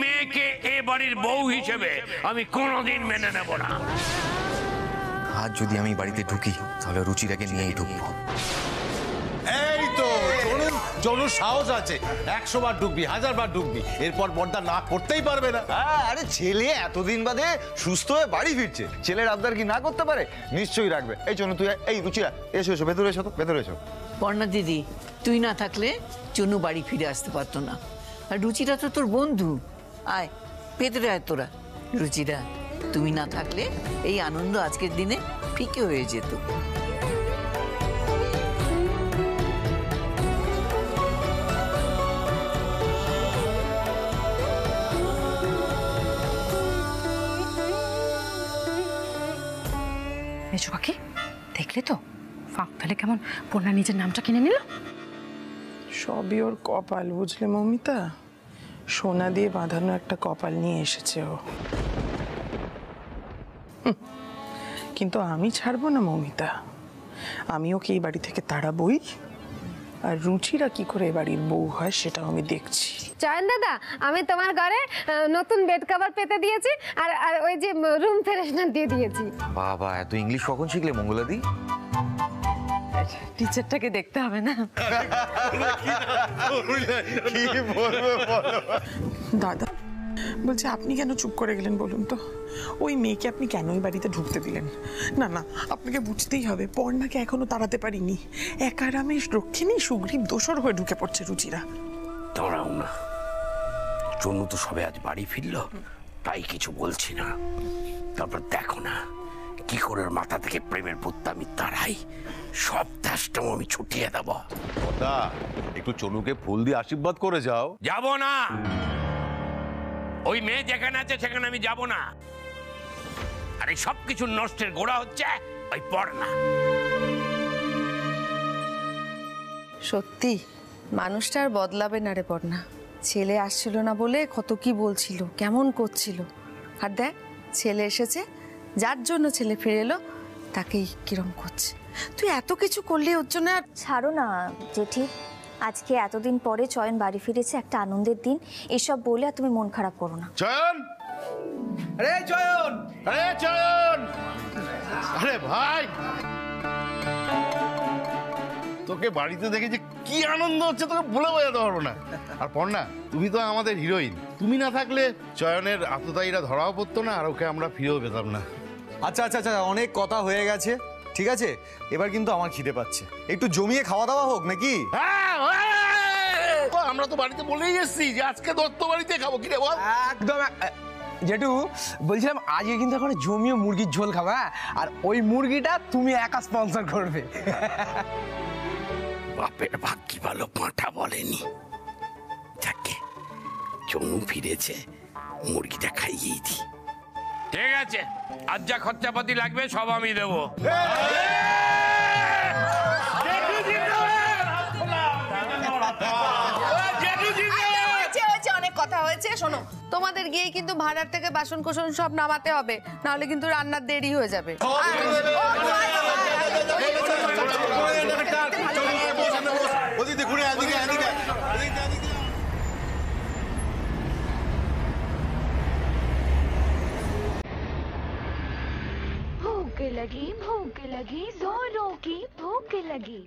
মেয়েকে এ বাড়ির বউ হিসেবে আমি কোনোদিন মেনে নেব না। আজ যদি আমি বাড়িতে ঢুকি তাহলে রুচিরাকে নিয়েই ঢুকবো। এই তো জনুর সাহস আছে, 100 বার ঢুকবি, 1000 বার ঢুকবি, এরপর পর্দা না করতেই পারবে না। আরে ছেলে এতদিন বাদে সুস্থ হয়ে বাড়ি ফিরছে, ছেলের আবদার কি না করতে পারে? নিশ্চয়ই রাখবে। এই চনু তুই, এই রুচিরা এসো এসো, ভেতরে এসো, তো ভেতরে এসো। পর্ণা দিদি, তুই না থাকলে চনু বাড়ি ফিরে আসতে পারতো না। আর রুচিরা তো তোর বন্ধু। আয় ভেতরে আয় তোরা। রুচিরা, তুমি না থাকলে এই আনন্দ আজকের দিনে ফিকে হয়ে যেত। মেজো কাকি, দেখলে তো ফাঁক ফেলে কেমন পূর্ণা নিজের নামটা কিনে নিল। সবই ওর কপাল, বুঝলে মমিতা? সোনা দিয়ে বাঁধানো একটা কপাল নিয়ে এসেছে ও। কিন্তু আমি ছাড়বো না মমিতা, আমি ওকে এই বাড়ি থেকে তাড়াবই। আর রুচিরা কি করে এ বাড়ির বউ হয় সেটাও আমি দেখছি। জয়ন দাদা, আমি তোমার ঘরে নতুন বেড কভার পেতে দিয়েছি, আর আর ওই যে রুম ফ্রেশনার দিয়ে দিয়েছি। বাবা, এত ইংলিশ কখন শিখলে মঙ্গলাদি? টিচারটাকে দেখতে হবে না? কি বলবে বলো। দাদা বলছে, আপনি কেন চুপ করে গেলেন বলুন তো? ওই মেয়েকে আপনি কেন এই বাড়িতে ঢুকতে দিলেন? না না, আপনাকে বুঝতেই হবে, পর্ণাকে এখনো তাড়াতে পারিনি। একা রামেশ রক্ষিণী সুগ্রীব দোসর হয়ে ঢুকে পড়ছে রুচিরা। দাঁড়াও না, চনু তো সবে আজ বাড়ি ফিরলো, তাই কিছু বলছি না। তারপর দেখো না কি করে ওর মাথা থেকে প্রেমের ভূতটা আমি তাড়াই, সব দাসটাও আমি ছুটিয়ে দেবো। কথা, একটু চনুকে ফুল দিয়ে আশীর্বাদ করে যাও। যাব না, ওই মেয়ে যেখানে আছে সেখানে আমি যাব না। আর এই সবকিছু নষ্টের গোড়া হচ্ছে ওই পর্ণা। সত্যি মানুষটা আর বদলাবে না রে পর্ণা। ছেলে আসছিল না বলে কত কি বলছিল, কেমন করছিল, আর দেখ ছেলে এসেছে, যার জন্য ছেলে ফিরে এলো তাকেই কিরম করছে। তুই এত কিছু করলি ওর জন্য। আর ছাড়ো না জেঠি, আজকে এতদিন পরে চয়ন বাড়ি ফিরেছে, একটা আনন্দের দিন, এসব বলে আর তুমি মন খারাপ করো না। চয়ন, আরে চয়ন, আরে চয়ন, আরে ভাই, তোকে বাড়িতে দেখে যে কি আনন্দ হচ্ছে তোকে বলে বোঝাতে পারবো না। আর পর্ণা, তুমি তো আমাদের হিরোইন, তুমি না থাকলে চয়নের আততায়ীরা ধরাও পড়তো না, আর ওকে আমরা ফিরেও পেতাম না। আচ্ছা আচ্ছা আচ্ছা, অনেক কথা হয়ে গেছে, ঠিক আছে? এবার কিন্তু আমার খিদে পাচ্ছে, একটু জমিয়ে খাওয়া দাওয়া হোক নাকি? আমরা তো বাড়িতে বলেই এসেছি যে আজকে দত্ত বাড়িতে খাবো, কি রে বল? একদম জেঠু, বলছিলাম আজকে কিন্তু এখন জমিয়ে মুরগির ঝোল খাবা, আর ওই মুরগিটা তুমি একা স্পন্সর করবে। বাপের ভাগ্যি ভালো, পাঁঠা বলেনি। যাকে চনু ফিরেছে, মুরগিটা খাইয়েই দি। ঠিক আছে, আজ যা খরচাপাতি লাগবে সব আমি দেবো। অনেক কথা হয়েছে, শোনো, তোমাদের গিয়ে কিন্তু ভাড়ার থেকে বাসন কোসন সব নামাতে হবে, নাহলে কিন্তু রান্নার দেরি হয়ে যাবে। भूख लगी जोरों की भूख लगी।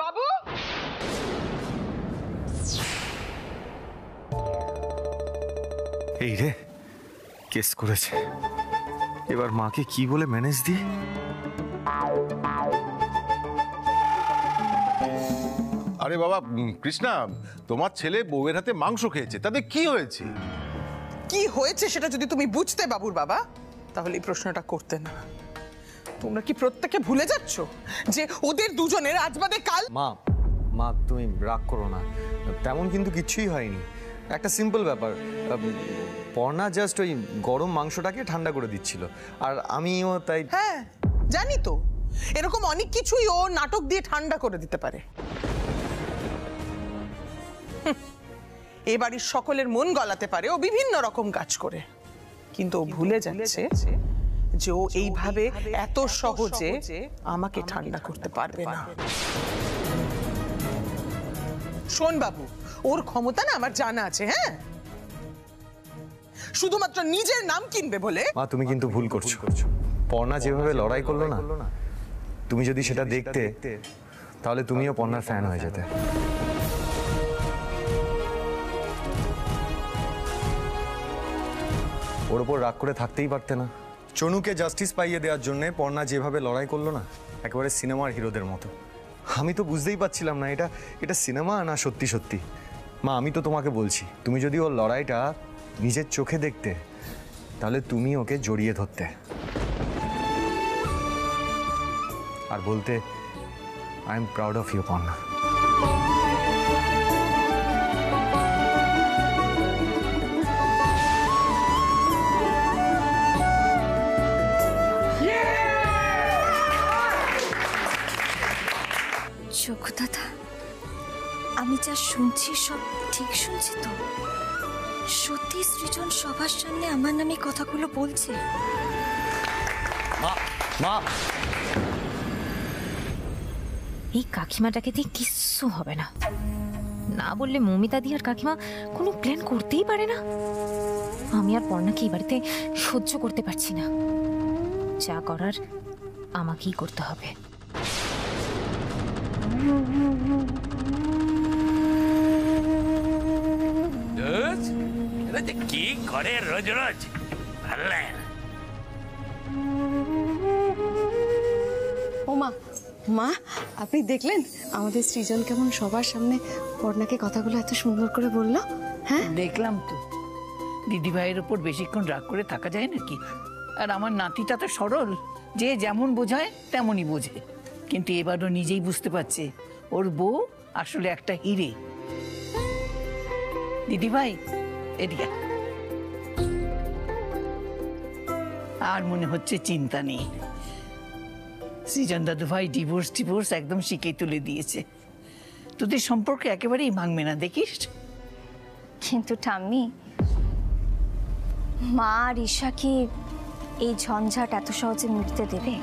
বাবু, এই রে, কেস করেছে। এবার মাকে কি বলে ম্যানেজ দিই? আরে বাবা কৃষ্ণা, তোমার ছেলে বউয়ের হাতে মাংস খেয়েছে, তাতে কি হয়েছে? কি হয়েছে সেটা যদি তুমি বুঝতে বাবুর বাবা, তাহলে এই প্রশ্নটা করতে না। তোমরা কি প্রত্যেকে ভুলে যাচ্ছ যে ওদের দুজনের আজ বাদে কাল? মা মা তুমি রাগ করো না, তেমন কিন্তু কিচ্ছুই হয়নি। একটা সিম্পল ব্যাপার, পর্ণা জাস্ট ওই গরম মাংসটাকে ঠান্ডা করে দিচ্ছিল, আর আমিও তাই। হ্যাঁ জানি তো, এরকম অনেক কিছুই ও নাটক দিয়ে ঠান্ডা করে দিতে পারে। এ বাড়ির সকলের মন গলাতে পারে ও বিভিন্ন রকম কাজ করে, কিন্তু ও ভুলে যাচ্ছে যে ও এইভাবে এত সহজে আমাকে ঠান্ডা করতে পারবে না। শোন বাবু, ওর ক্ষমতা না আমার জানা আছে। হ্যাঁ, শুধুমাত্র নিজের নাম কিনবে বলে। মা তুমি কিন্তু ভুল করছো। পর্ণা যেভাবে লড়াই করলো না, তুমি যদি সেটা দেখতে তাহলে তুমিও পর্ণার ফ্যান হয়ে যেতে। ওর ওপর রাগ করে থাকতেই পারতে না। চনুকে জাস্টিস পাইয়ে দেওয়ার জন্য পর্ণা যেভাবে লড়াই করলো না, একেবারে সিনেমার হিরোদের মতো। আমি তো বুঝতেই পারছিলাম না এটা সিনেমা না সত্যি সত্যি। মা আমি তো তোমাকে বলছি, তুমি যদি ওর লড়াইটা নিজের চোখে দেখতে তাহলে তুমি ওকে জড়িয়ে ধরতে আর বলতে, I am proud of you Parna. চোখু দাদা, আমি যা শুনছি সব ঠিক শুনছি তো? সত্যি সৃজন সবার সামনে আমার নামে কথাগুলো বলছে? মা মা এই কাকিমাটাকে দিয়ে কিচ্ছু হবে না। না বললে মমিতা দি আর কাকিমা কোনো প্ল্যান করতেই পারে না। আমি আর পর্ণাকে এই বাড়িতে সহ্য করতে পারছি না। যা করার আমাকেই করতে হবে। কি করে রোজ রোজ, ভাল লাগে না। ও মা, মা আপনি দেখলেন আমাদের সৃজন কেমন সবার সামনে পর্ণাকে কথাগুলো এত সুন্দর করে বললো? হ্যাঁ দেখলাম তো। দিদি ভাইয়ের ওপর বেশিক্ষণ রাগ করে থাকা যায় নাকি? আর আমার নাতিটা তো সরল, যে যেমন বোঝায় তেমনই বোঝে। কিন্তু এবারও নিজেই বুঝতে পারছে ওর বউ আসলে একটা হিরে। দিদি ভাই এদিকে। আর মনে হচ্ছে চিন্তা নেই। সৃজন দাদু ভাই ডিভোর্স একদম শিখে তুলে দিয়েছে। তোদের সম্পর্ক একেবারেই ভাঙবে না, দেখিস। কিন্তু ঠাম্মি, মা আর ঈশা কি এই ঝঞ্ঝাট এত সহজে মিটতে দেবে?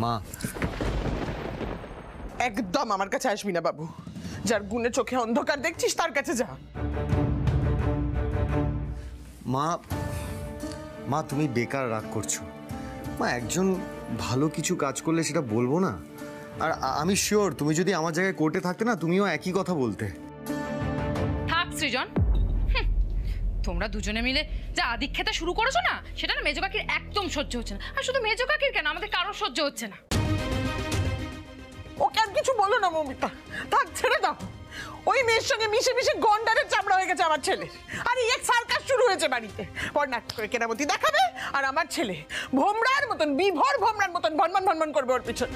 মা একদম আমার কাছে আসবি না বাবু। যার গুণে চোখে অন্ধকার দেখছিস তার কাছে যা। মা মা তুমি বেকার রাগ করছো। মা একজন ভালো কিছু কাজ করলে সেটা বলবো না? আর আমি শিওর তুমি যদি আমার জায়গায় কোর্টে থাকতে না, তুমিও একই কথা বলতে। থাক সৃজন, তোমরা দুজনে মিলে যা আদিক্ষেতা শুরু করেছো না, সেটা না মেজো কাকির একদম সহ্য হচ্ছে না। আর শুধু মেজো কাকির কেন, আমাদের কারোর সহ্য হচ্ছে না। ওকে আর কিছু বলো না মমিতা, থাক ছেড়ে দাও। ওই মেয়ের সঙ্গে মিশে মিশে গন্ডারের চামড়া হয়ে গেছে আমার ছেলে। আর এই এক সার্কাস শুরু হয়েছে বাড়িতে। পর্ণা করে কেরামতি দেখাবে আর আমার ছেলে ভোমরার মতন, বিভোর ভোমরার মতন ভনভন ভনভন করবে ওর পিছনে।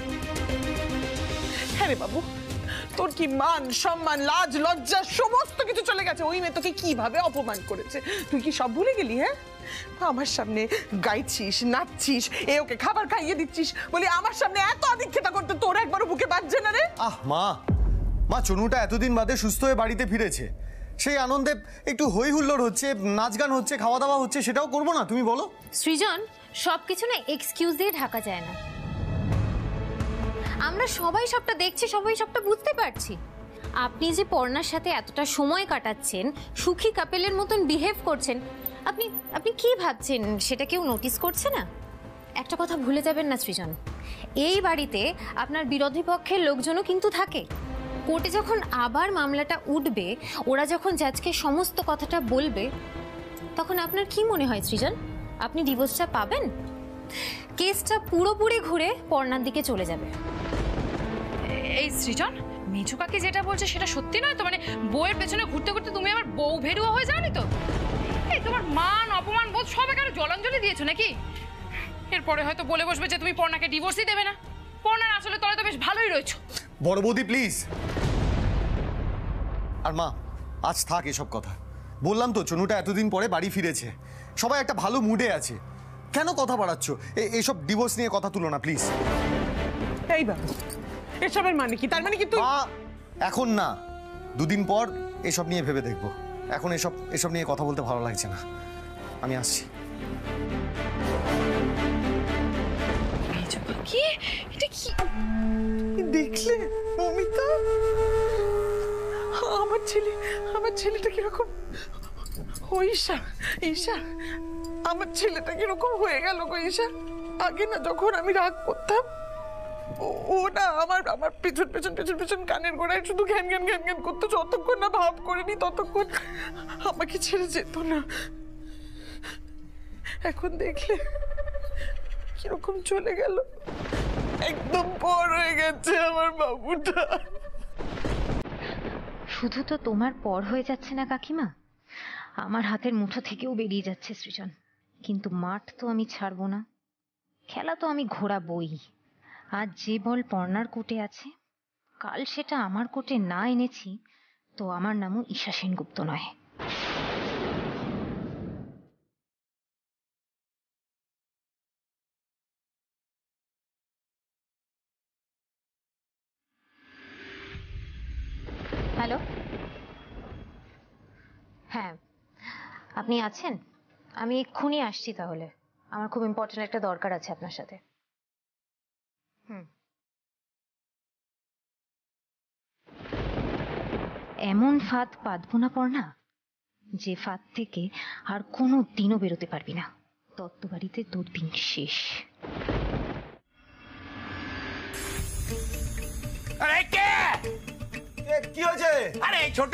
হ্যাঁ রে বাবু, তোর কি মান সম্মান লাজ লজ্জা সমস্ত কিছু চলে গেছে। ওই মেয়ে তোকে কিভাবে অপমান করেছে তুই কি সব ভুলে গেলি? হ্যাঁ, আমার সামনে গাইছিস, নাচছিস, এ ওকে খাবার খাইয়ে দিচ্ছিস বলি আমার সামনে এত আদিক্ষেতা করতে তোর একবারও বুকে বাজছে না রে? মা, চনুটা এতদিন বাদে সুস্থ হয়ে বাড়িতে ফিরেছে, সেই আনন্দে একটু হই হুল্লোড় হচ্ছে, নাচ গান হচ্ছে, খাওয়া দাওয়া হচ্ছে, সেটাও করবো না? তুমি বলো। সৃজন, সবকিছু না এক্সকিউজ দিয়ে ঢাকা যায় না। আমরা সবাই সবটা দেখছি, সবাই সবটা বুঝতে পারছি। আপনি যে পর্ণার সাথে এতটা সময় কাটাচ্ছেন, সুখী কাপেলের মতন বিহেভ করছেন, আপনি আপনি কি ভাবছেন সেটা কেউ নোটিস করছে না? একটা কথা ভুলে যাবেন না সৃজন, এই বাড়িতে আপনার বিরোধী পক্ষের লোকজনও কিন্তু থাকে। কোর্টে যখন আবার মামলাটা উঠবে, ওরা যখন জাজকে সমস্ত কথাটা বলবে, তখন আপনার কি মনে হয় সৃজন, আপনি ডিভোর্সটা পাবেন? কেসটা পুরোপুরি ঘুরে পর্ণার দিকে চলে যাবে। এই সৃজন, মেজো কাকি যেটা বলছে সেটা সত্যি নয় তো? মানে বউয়ের পেছনে ঘুরতে ঘুরতে তুমি আবার বউ ভেরুয়া হয়ে যাওনি তো? এই তোমার মান অপমান বোধ সব এখানে জলাঞ্জলি দিয়েছো নাকি? এরপরে হয়তো বলে বসবে যে তুমি পর্ণাকে ডিভোর্সই দেবে না। পর্ণার আসলে তলে তো বেশ ভালোই রয়েছো। বড় বৌদি প্লিজ। আর মা, আজ থাক এসব কথা। বললাম তো চনুটা এতদিন পরে বাড়ি ফিরেছে, সবাই একটা ভালো মুডে আছে, কেন কথা বাড়াচ্ছ? এইসব ডিভোর্স নিয়ে কথা তুলো না প্লিজ। এই বাবু, এসবের মানে কি? তার মানে কি তুই? এখন না, দুদিন পর এসব নিয়ে ভেবে দেখবো। এখন এসব নিয়ে কথা বলতে ভালো লাগছে না। আমি আসছি। কি এটা? কি দেখলে মমিতা, আমার ছেলেটা কিরকম? ঈশা, আমার ছেলেটা কিরকম হয়ে গেল গো ঈশা? আগে না যখন আমি রাগ করতাম, ও না আমার পেছন কানের গোড়ায় শুধু ঘ্যান ঘ্যান ঘ্যান ঘ্যান করতো। যতক্ষণ না ভাব করিনি ততক্ষণ আমাকে ছেড়ে যেত না। এখন দেখলে কিরকম চলে গেল, একদম পর হয়ে গেছে আমার বাবুটা। শুধু তো তোমার পর হয়ে যাচ্ছে না কাকিমা, আমার হাতের মুঠো থেকেও বেরিয়ে যাচ্ছে সৃজন। কিন্তু মাঠ তো আমি ছাড়বো না, খেলা তো আমি ঘোরাবই। আজ যে বল পর্ণার কোর্টে আছে, কাল সেটা আমার কোর্টে না এনেছি তো আমার নামও ঈশা সেনগুপ্ত নয়। হ্যালো, হ্যাঁ আপনি আছেন? আমি এক্ষুনি আসছি। তাহলে আমার খুব ইম্পর্টেন্ট একটা দরকার আছে আপনার সাথে। এমন ফাঁদ পাতবো না পর্ণা, যে ফাঁদ থেকে আর কোনো দিনও বেরোতে পারবি না। তত্ত্ববাড়িতে তোর দিন শেষ। আরে কে? কি হয়েছে? আরে ছোট,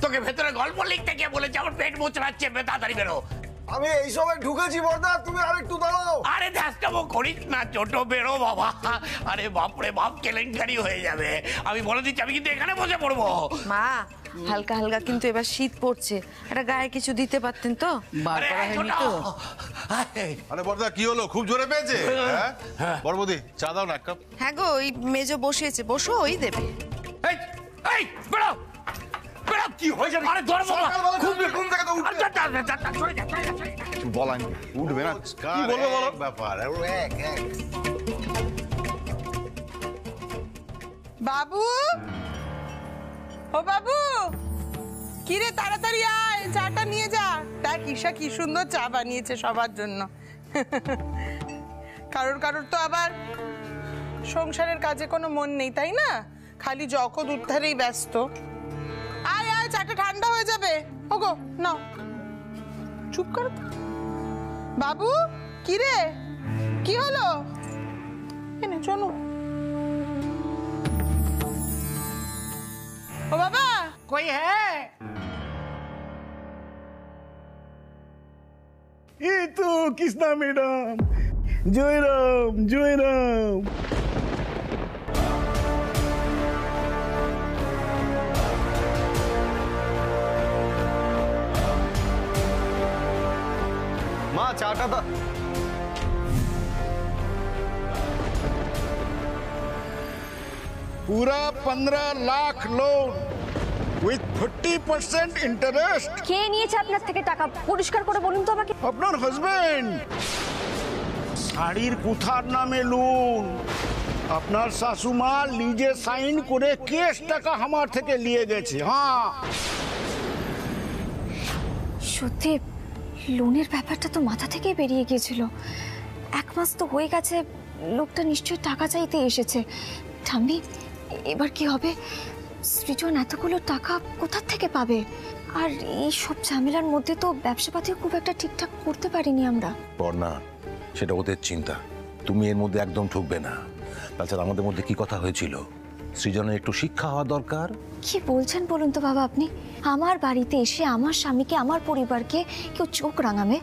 তোকে ভেতরে গল্প লিখতে গিয়ে বলেছে আমার পেট মোচড়াচ্ছে, তাড়াতাড়ি বেরো। আমি এই সময় ঢুকেছি বর্দা, তুমি আরেকটু দাঁড়াও। আরে ধ্যাসটাবো করিস না ছোট, বেরো বাবা। আরে বাপরে বাপ, কেলেঙ্কারি হয়ে যাবে। আমি বলে দিচ্ছি, আমি কিন্তু এখানে বসে পড়বো। মা, হালকা হালকা কিন্তু এবার শীত পড়ছে, একটা গায়ে কিছু দিতে পারতেন তো। আরে বর্দা কি হলো, খুব জোরে পেয়েছে? হ্যাঁ বড় বৌদি, চা দাও না এক কাপ। হ্যাঁ গো, ওই মেজো বসিয়েছে, বসো, ওই দেবে। এই বেরো বেরো। কি হয়েছে? আরে ধরবো ঘুম থেকে তো উঠবে। বলা উঠবে না, কি বলবো বলো? ব্যাপার বাবু, ও বাবু, কিরে তাড়াতাড়ি আয়, চাটা নিয়ে যা। দেখ ঈশা কি সুন্দর চা বানিয়েছে সবার জন্য। কারোর তো আবার সংসারের কাজে কোনো মন নেই, তাই না? খালি জগৎ উদ্ধারেই ব্যস্ত। আয় আয়, চাটা ঠান্ডা হয়ে যাবে। ওগো নাও। চুপ করো তো। বাবু, কিরে কি হলো? এনে চলো। ও বাবা, কই? হ্যাঁ এই তো কৃষ্ণা ম্যাডাম। জয়রাম জয়রাম। চাটা দা। पूरा 15 लाख लोन উইথ 40% ইন্টারেস্ট। কে নিয়েছে আপনার থেকে টাকা? পরিষ্কার করে বলুন তো আমাকে। আপনার হাজবেন্ড। শাড়ির কুথার নামে লোন। আপনার শাশুমা নিজে সাইন করে কেস টাকা আমার থেকে নিয়ে গেছে। হ্যাঁ সত্যি লোনের ব্যাপারটা তো মাথা থেকেই বেরিয়ে গিয়েছিল। 1 মাস তো হয়ে গেছে, লোকটা নিশ্চয়ই টাকা চাইতে এসেছে। ঠাম্মি, এবার কি হবে? সৃজন এতগুলো টাকা কোথা থেকে পাবে? আর এই সব ঝামেলার মধ্যে তো ব্যবসাপাতিও খুব একটা ঠিকঠাক করতে পারিনি আমরা। পর্ণা, সেটা ওদের চিন্তা, তুমি এর মধ্যে একদম ঠকবে না। তাছাড়া আমাদের মধ্যে কি কথা হয়েছিল, সৃজনের একটু শিক্ষা হওয়া দরকার। কি বলছেন বলুন তো বাবা আপনি? আমার বাড়িতে এসে আমার স্বামীকে, আমার পরিবারকে কেউ চোখ রাঙাবে,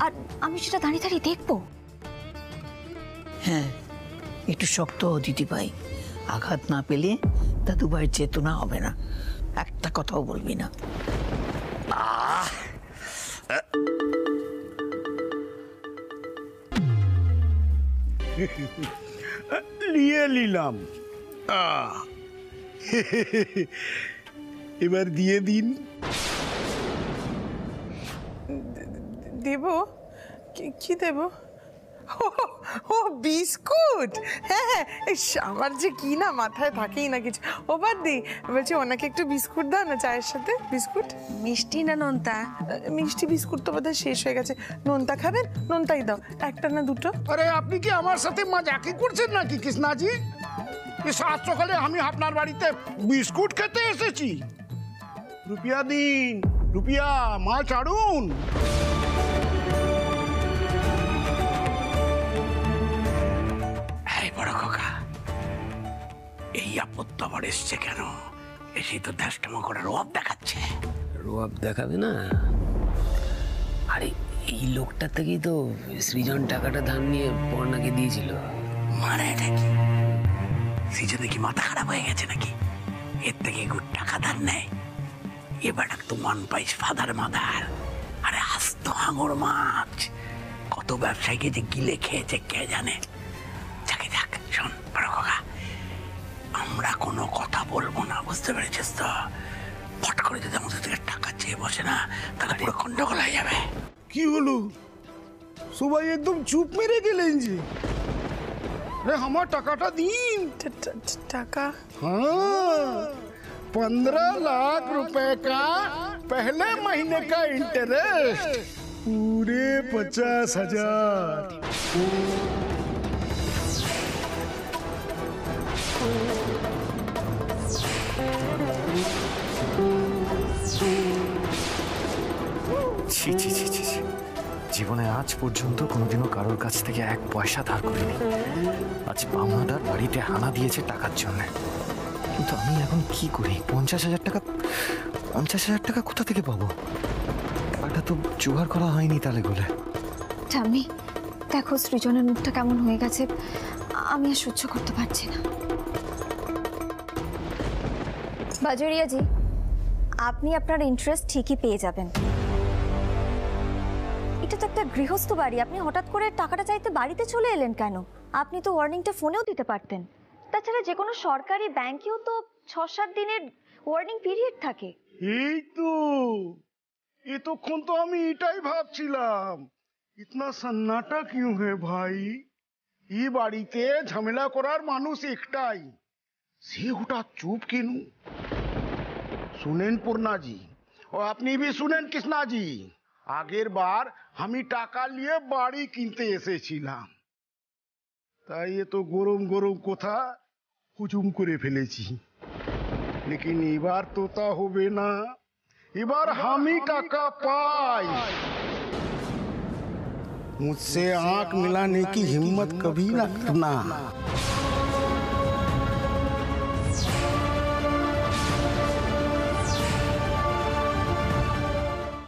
আর আমি সেটা দাঁড়িয়ে দাঁড়িয়ে দেখবো? হ্যাঁ, একটু শক্ত দিদি ভাই। আঘাত না পেলে দাদু ভাইয়ের চেতনা হবে না। একটা কথাও বলবি না। নিয়ে নিলাম। এবার দিয়ে দিন। দেব? কি দেব? ও বিস্কুট। হ্যাঁ হ্যাঁ, আমার যে কি না মাথায় থাকেই না কিছু। ও বাদ দি, বলছি ওনাকে একটু বিস্কুট দাও না চায়ের সাথে। বিস্কুট মিষ্টি না নোনতা? মিষ্টি বিস্কুট তো বোধহয় শেষ হয়ে গেছে। নোনতা খাবেন? নোনতাই দাও, একটা না দুটো। আরে আপনি কি আমার সাথে মজাকি করছেন নাকি কৃষ্ণাজি? সাত সকালে আমি আপনার বাড়িতে বিস্কুট খেতে এসেছি? রুপিয়া দিন, রুপিয়া, মাল ছাড়ুন। বড় খোকা, এই আপত্তি আবার এসছে কেন? এসে তো দেশটামো করে রোয়াব দেখাচ্ছে। রোয়াব দেখাবে না? আরে এই লোকটা থেকেই তো সৃজন টাকাটা ধার নিয়ে পর্ণাকে দিয়েছিল। মানে এটা কি সৃজনে কি মাথা খারাপ হয়ে গেছে নাকি? এর থেকে গুড টাকা ধার নেয়? এবার তো মান পাইস ফাদার মাদার। আরে আস্ত হাঙর মাছ, কত ব্যবসায়ীকে যে গিলে খেয়েছে কে জানে। শোন বড় খোকা, আমরা কোনো কথা বলবো না, বুঝতে পেরেছিস তো? ফট করে যদি আমাদের থেকে টাকা চেয়ে বসে না, তাহলে পুরো গন্ডগোল হয়ে যাবে। কি হলো সবাই একদম চুপ মেরে গেলেন যে? अरे हमारा টাকাটা দিন। টাকা? हाँ, 15 लाख रुपए का पहले महीने का इंटरेस्ट, पूरे 50,000। ছি ছি ছি ছি, জীবনে আজ পর্যন্ত কোনোদিনও কারোর কাছ থেকে 1 পয়সা ধার করিনি। আজ পাওনাদার বাড়িতে হানা দিয়েছে টাকার জন্য। কিন্তু আমি এখন কি করি? 50,000 টাকা, 50,000 টাকা কোথা থেকে পাবো? টাকাটা তো জোগাড় করা হয়নি তালে গোলে। ঠাম্মি, দেখো সৃজনের মুখটা কেমন হয়ে গেছে, আমি আর সহ্য করতে পারছি না। বাজুরিয়া জি, আপনি আপনার ইন্টারেস্ট ঠিকই পেয়ে যাবেন। এটা তো একটা গৃহস্থ বাড়ি, আপনি হঠাৎ করে টাকাটা চাইতে বাড়িতে চলে এলেন কেন? আপনি তো ওয়ার্নিংটা ফোনেও দিতে পারতেন। তাছাড়া যে কোনো সরকারি ব্যাংকেও তো 6-7 দিনের ওয়ার্নিং পিরিয়ড থাকে। এই তো এতক্ষণ তো আমি এটাই ভাবছিলাম, ইতনা সন্নাটা কিউ হে ভাই? এই বাড়িতে ঝামেলা করার মানুষ একটাই, সে হঠাৎ চুপ কেন? শুনেন পূর্ণাজি, ও আপনি भी শুনেন কৃষ্ণাজি, আগের বার আমি টাকা নিয়ে বাড়ি কিনতে এসেছিলাম, তাই এত গরম গরম কথা হুজুম করে ফেলেছি। लेकिन এবার তো তা হবে না, এবার আমি টাকা পাই। मुझसे आंख मिलाने की हिम्मत कभी न करना।